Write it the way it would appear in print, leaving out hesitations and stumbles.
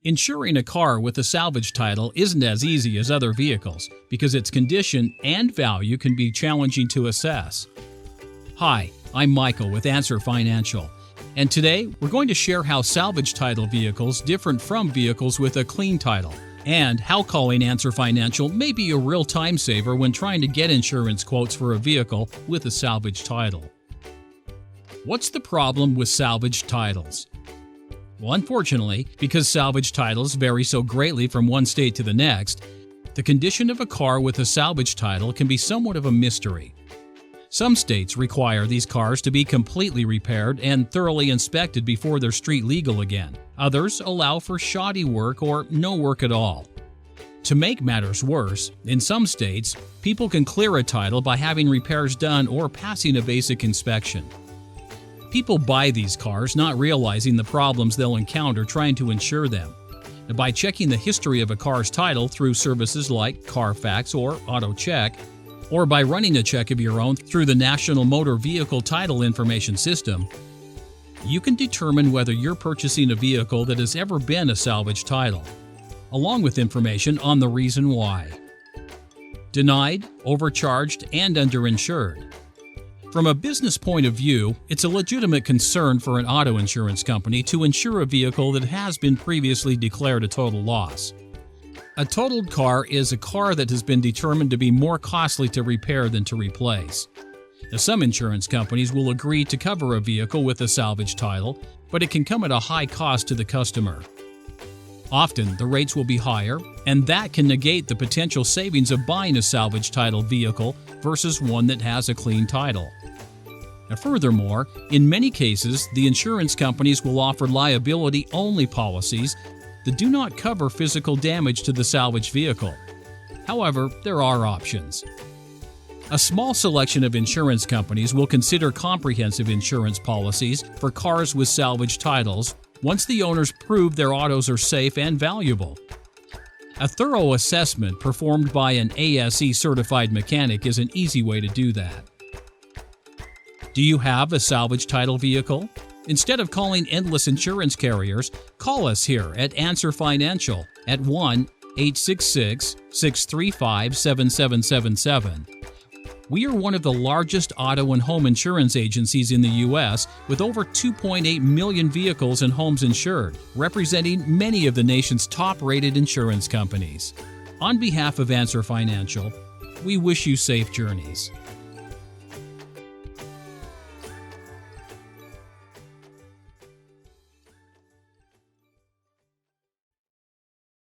Insuring a car with a salvage title isn't as easy as other vehicles because its condition and value can be challenging to assess. Hi, I'm Michael with Answer Financial, and today we're going to share how salvage title vehicles differ from vehicles with a clean title, and how calling Answer Financial may be a real time saver when trying to get insurance quotes for a vehicle with a salvage title. What's the problem with salvage titles? Well, unfortunately, because salvage titles vary so greatly from one state to the next, the condition of a car with a salvage title can be somewhat of a mystery. Some states require these cars to be completely repaired and thoroughly inspected before they're street legal again. Others allow for shoddy work or no work at all. To make matters worse, in some states, people can clear a title by having repairs done or passing a basic inspection. People buy these cars not realizing the problems they'll encounter trying to insure them. And by checking the history of a car's title through services like Carfax or AutoCheck, or by running a check of your own through the National Motor Vehicle Title Information System, you can determine whether you're purchasing a vehicle that has ever been a salvage title, along with information on the reason why. Denied, overcharged, and underinsured. From a business point of view, it's a legitimate concern for an auto insurance company to insure a vehicle that has been previously declared a total loss. A totaled car is a car that has been determined to be more costly to repair than to replace. Now, some insurance companies will agree to cover a vehicle with a salvage title, but it can come at a high cost to the customer. Often, the rates will be higher, and that can negate the potential savings of buying a salvage title vehicle versus one that has a clean title. Now, furthermore, in many cases, the insurance companies will offer liability-only policies that do not cover physical damage to the salvage vehicle. However, there are options. A small selection of insurance companies will consider comprehensive insurance policies for cars with salvage titles once the owners prove their autos are safe and valuable. A thorough assessment performed by an ASE-certified mechanic is an easy way to do that. Do you have a salvage title vehicle? Instead of calling endless insurance carriers, call us here at Answer Financial at 1-866-635-7777. We are one of the largest auto and home insurance agencies in the U.S. with over 2.8 million vehicles and homes insured, representing many of the nation's top-rated insurance companies. On behalf of Answer Financial, we wish you safe journeys.